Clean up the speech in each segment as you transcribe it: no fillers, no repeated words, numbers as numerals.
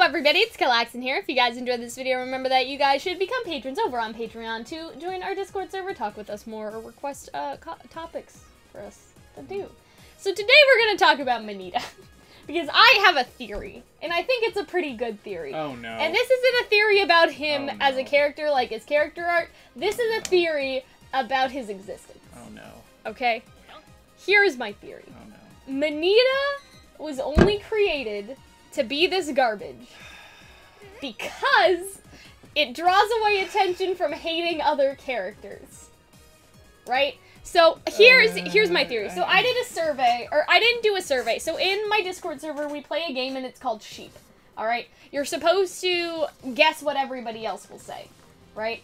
Hello everybody, it's Calxiyn here. If you guys enjoyed this video, remember that you guys should become patrons over on Patreon to join our Discord server, talk with us more, or request topics for us to do. So today we're going to talk about Mineta. Because I have a theory, and I think it's a pretty good theory. Oh no. And this isn't a theory about him as a character, like his character art. This is a theory about his existence. Oh no. Okay? Here's my theory. Oh no. Mineta was only created to be this garbage because it draws away attention from hating other characters. Right? So here's my theory. So I did a survey, or I didn't do a survey. So in my Discord server, we play a game and it's called Sheep. All right? You're supposed to guess what everybody else will say, right?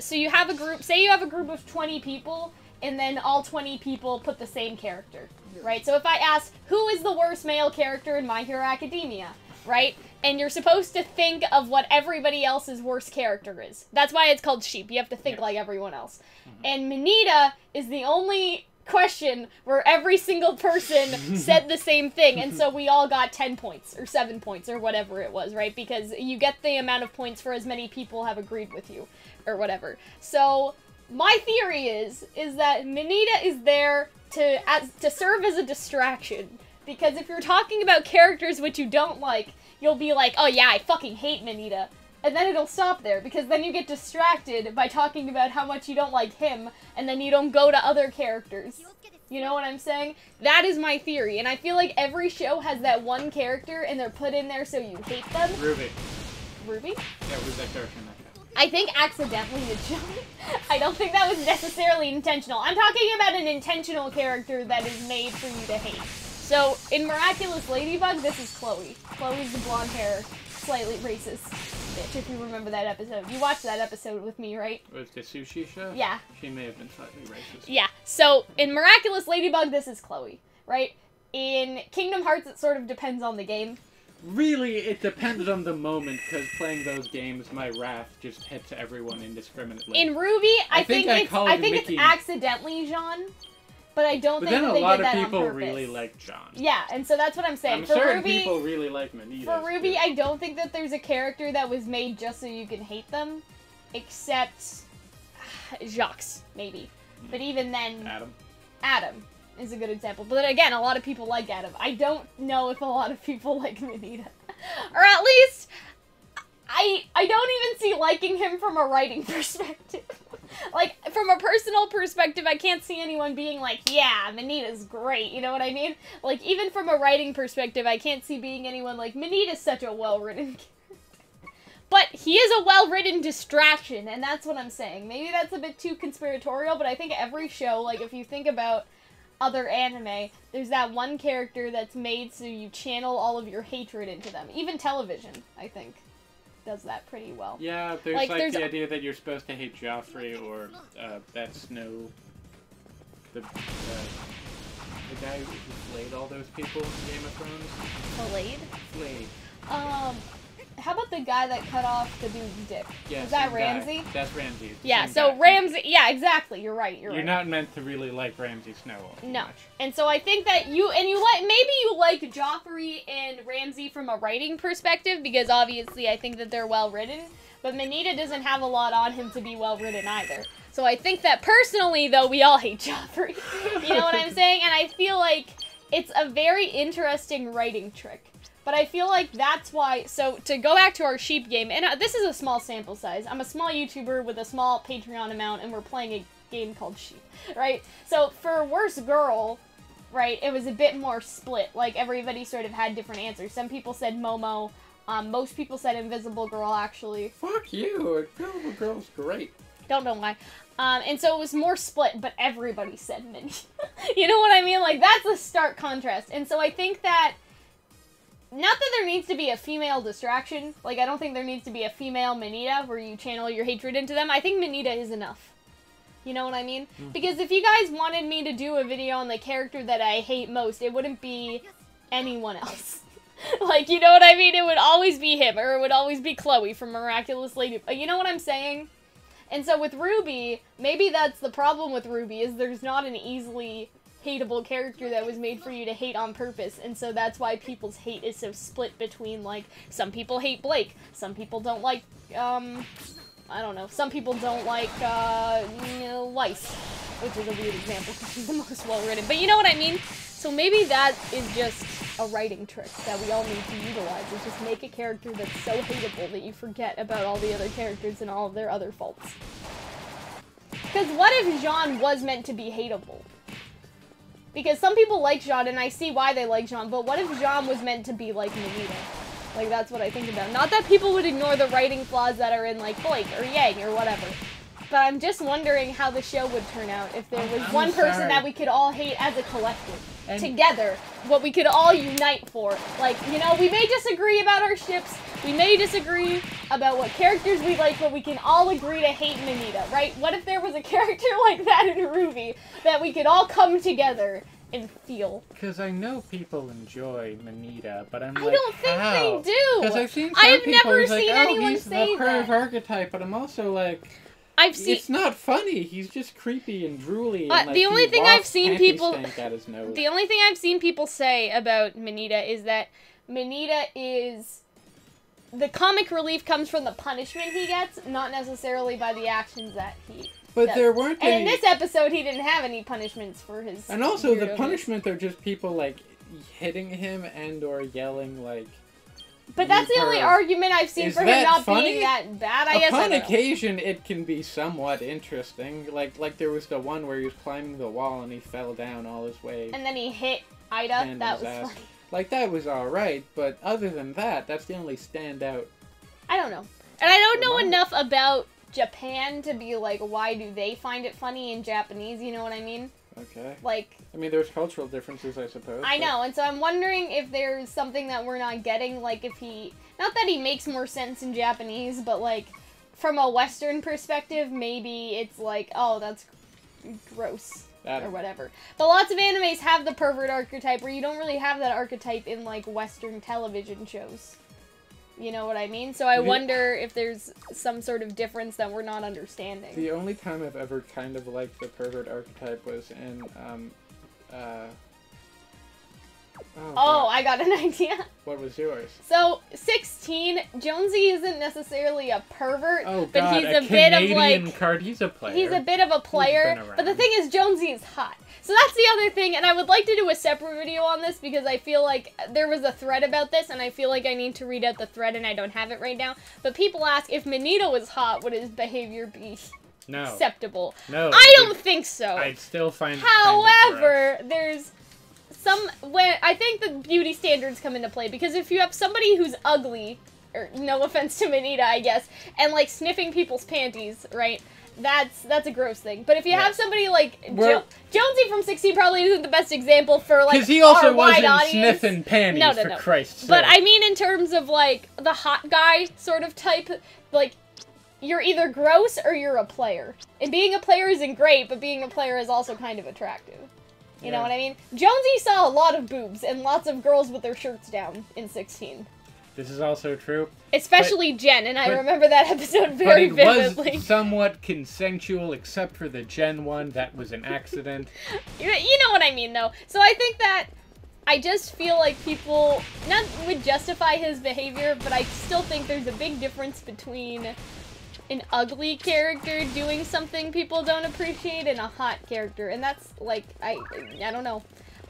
So you have a group, say you have a group of 20 people, and then all 20 people put the same character, right? So if I ask, who is the worst male character in My Hero Academia, right? And you're supposed to think of what everybody else's worst character is. That's why it's called Sheep. You have to think like everyone else. And Mineta is the only question where every single person said the same thing, and so we all got 10 points, or 7 points, or whatever it was, right? Because you get the amount of points for as many people have agreed with you, or whatever. So, my theory is that Mineta is there to serve as a distraction. Because if you're talking about characters which you don't like, you'll be like, oh yeah, I fucking hate Mineta. And then it'll stop there, because then you get distracted by talking about how much you don't like him, and then you don't go to other characters. You know what I'm saying? That is my theory, and I feel like every show has that one character, and they're put in there so you hate them. Ruby. Ruby? Yeah, who's that character in that show? I think accidentally to John. I don't think that was necessarily intentional. I'm talking about an intentional character that is made for you to hate. So, in Miraculous Ladybug, this is Chloe. Chloe's the blonde hair, slightly racist bitch, if you remember that episode. You watched that episode with me, right? Was the sushi show? Yeah. She may have been slightly racist. Yeah. So, in Miraculous Ladybug, this is Chloe, right? In Kingdom Hearts, it sort of depends on the game. Really, it depends on the moment, because playing those games, my wrath just hits everyone indiscriminately. In Ruby, I think it's accidentally Jean. But I don't think that they did that on purpose. But then a lot of people really like John. Yeah, and so that's what I'm saying. I'm certain people really like Mineta. For Ruby, I don't think that there's a character that was made just so you can hate them. Except Jacques, maybe. But even then... Adam is a good example. But again, a lot of people like Adam. I don't know if a lot of people like Mineta. Or at least... I don't even see liking him from a writing perspective. Like, from a personal perspective, I can't see anyone being like, yeah, Mineta's great, you know what I mean? Like, even from a writing perspective, I can't see being anyone like, Mineta's such a well-written character. But he is a well-written distraction, and that's what I'm saying. Maybe that's a bit too conspiratorial, but I think every show, like, if you think about other anime, there's that one character that's made so you channel all of your hatred into them. Even television, I think, does that pretty well. Yeah, there's the idea that you're supposed to hate Joffrey or that Snow, the guy who flayed all those people in Game of Thrones. Flayed? Flayed. How about the guy that cut off the dude's dick? Yeah, is that Ramsay? That's Ramsay. Yeah, so Ramsay, yeah, exactly, you're right, You're not meant to really like Ramsay Snow all too much. And so I think that maybe you like Joffrey and Ramsay from a writing perspective, because obviously I think that they're well written, but Mineta doesn't have a lot on him to be well written either. So I think that personally, though, we all hate Joffrey. You know what I'm saying? And I feel like it's a very interesting writing trick. But I feel like that's why, so to go back to our Sheep game, and this is a small sample size. I'm a small YouTuber with a small Patreon amount, and we're playing a game called Sheep, right? So for Worst Girl, right, it was a bit more split. Like, everybody sort of had different answers. Some people said Momo. Most people said Invisible Girl, actually. Fuck you! Invisible Girl's great. Don't know why. And so it was more split, but everybody said Minnie. You know what I mean? Like, that's a stark contrast. And so I think that not that there needs to be a female distraction. Like, I don't think there needs to be a female Mineta where you channel your hatred into them. I think Mineta is enough. You know what I mean? Because if you guys wanted me to do a video on the character that I hate most, it wouldn't be anyone else. Like, you know what I mean? It would always be him, or it would always be Chloe from Miraculous Lady. You know what I'm saying? And so with Ruby, maybe that's the problem with Ruby, is there's not an easily hateable character that was made for you to hate on purpose, and so that's why people's hate is so split between, like, some people hate Blake, some people don't like, I don't know, some people don't like, Weiss, which is a weird example because she's the most well-written, but you know what I mean? So maybe that is just a writing trick that we all need to utilize, is just make a character that's so hateable that you forget about all the other characters and all of their other faults. Because what if Jean was meant to be hateable? Because some people like Jean, and I see why they like Jean, but what if Jean was meant to be like Mineta? Like, that's what I think about. Not that people would ignore the writing flaws that are in, like, Blake or Yang or whatever. But I'm just wondering how the show would turn out if there was one person that we could all hate as a collective. And together, what we could all unite for. Like, you know, we may disagree about our ships, we may disagree about what characters we like, but we can all agree to hate Mineta, right? What if there was a character like that in RWBY that we could all come together and feel? Because I know people enjoy Mineta, but I'm like, I don't think they do! Because I've seen some people never who's seen like, anyone he's say the perv that. archetype, but I'm also like... It's not funny. He's just creepy and drooly. And, like, the only thing I've seen people say about Mineta is that Mineta is the comic relief comes from the punishment he gets, not necessarily by the actions that he. But does. there weren't any. And in this episode, he didn't have any punishments for his. And also, the punishment are just people like hitting him and/or yelling like. But that's the only argument I've seen for him not being that bad, I guess. Upon occasion, it can be somewhat interesting. Like there was the one where he was climbing the wall and he fell down all his way. And then he hit Ida. That was funny. Like, that was alright, but other than that, that's the only standout. I don't know. And I don't know enough about Japan to be like, why do they find it funny in Japanese, you know what I mean? Okay. Like... I mean, there's cultural differences, I suppose. I know, and so I'm wondering if there's something that we're not getting, like if he... Not that he makes more sense in Japanese, but like, from a Western perspective, maybe it's like, oh, that's gross. Or whatever. But lots of animes have the pervert archetype, where you don't really have that archetype in, like, Western television shows. You know what I mean? So I wonder if there's some sort of difference that we're not understanding. The only time I've ever kind of liked the pervert archetype was in, Oh, I got an idea. What was yours? So, 16, Jonesy isn't necessarily a pervert, but he's a bit of, like... He's a player. He's a bit of a player, but the thing is, Jonesy is hot. So that's the other thing, and I would like to do a separate video on this, because I feel like there was a thread about this, and I feel like I need to read out the thread, and I don't have it right now. But people ask, if Mineta was hot, would his behavior be acceptable? No. I don't think so. I'd still find it However, there's... when I think the beauty standards come into play, because if you have somebody who's ugly, or no offense to Mineta, I guess, and like sniffing people's panties, right? That's a gross thing. But if you have somebody like Jonesy from 16 probably isn't the best example for like because he also wasn't audience. Sniffing panties for Christ's sake. But I mean in terms of like the hot guy sort of type, like you're either gross or you're a player. And being a player isn't great, but being a player is also kind of attractive. You know what I mean? Jonesy saw a lot of boobs and lots of girls with their shirts down in 16. This is also true. Especially Jen, and I remember that episode very vividly. But it was somewhat consensual, except for the Jen one. That was an accident. You know what I mean, though. So I think that I just feel like people not would justify his behavior, but I still think there's a big difference between an ugly character doing something people don't appreciate and a hot character. And that's, like, I don't know.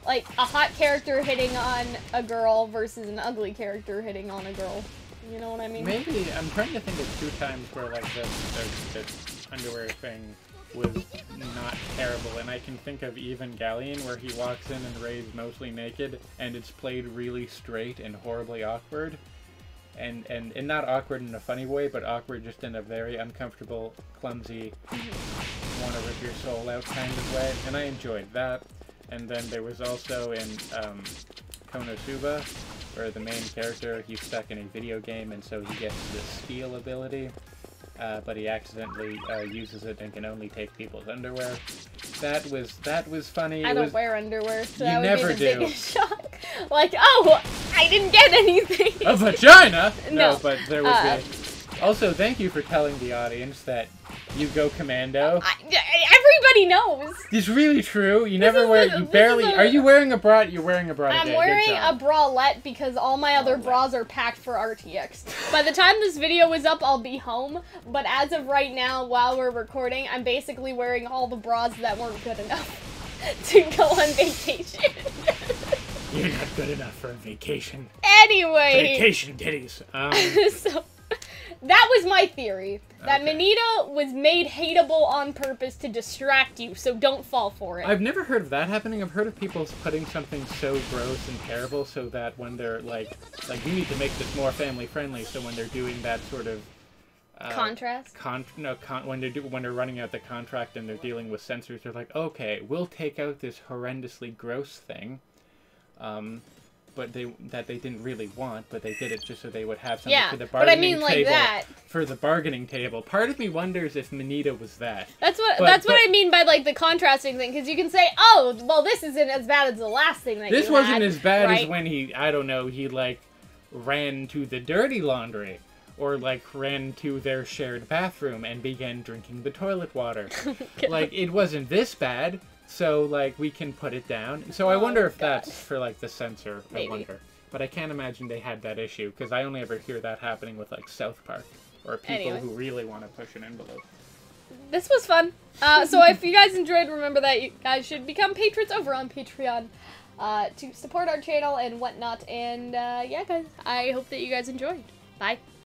Like, a hot character hitting on a girl versus an ugly character hitting on a girl. You know what I mean? Maybe. I'm trying to think of 2 times where, like, the underwear thing was not terrible. And I can think of even Calxiyn, where he walks in and Ray's mostly naked, and it's played really straight and horribly awkward. And not awkward in a funny way, but awkward just in a very uncomfortable, clumsy, wanna-rip your soul out kind of way. And I enjoyed that. And then there was also in Konosuba, where the main character, he's stuck in a video game, and so he gets the steal ability, but he accidentally uses it and can only take people's underwear. That was funny. I don't wear underwear, so that would be the biggest shock. Like, oh, I didn't get anything. A vagina? No, but there would be. Also, thank you for telling the audience that you go commando. Everybody Nobody knows. It's really true. You never wear. You barely. Are you wearing a bra? You're wearing a bra. I'm wearing a bralette because all my other bras are packed for RTX. By the time this video is up, I'll be home. But as of right now, while we're recording, I'm basically wearing all the bras that weren't good enough to go on vacation. You're not good enough for a vacation. Anyway. Vacation titties. So, that was my theory. That Mineta was made hateable on purpose to distract you, so don't fall for it. I've never heard of that happening. I've heard of people putting something so gross and terrible so that when they're like we need to make this more family friendly, so when they're doing that sort of contrast? When they're running out the contract and they're dealing with censors, they're like, okay, we'll take out this horrendously gross thing. But they didn't really want, but they did it just so they would have something for the bargaining table. For the bargaining table. Part of me wonders if Mineta was that. That's what I mean by like the contrasting thing, because you can say, oh, well, this isn't as bad as the last thing that this wasn't as bad as when he like ran to the dirty laundry. Or, like, ran to their shared bathroom and began drinking the toilet water. Like, it wasn't this bad, so, like, we can put it down. So I wonder if that's for, like, the censor. Maybe. I wonder. But I can't imagine they had that issue, because I only ever hear that happening with, like, South Park. Or people who really want to push an envelope. This was fun. So if you guys enjoyed, remember that you guys should become patrons over on Patreon. To support our channel and whatnot. And, yeah, guys, I hope that you guys enjoyed. Bye.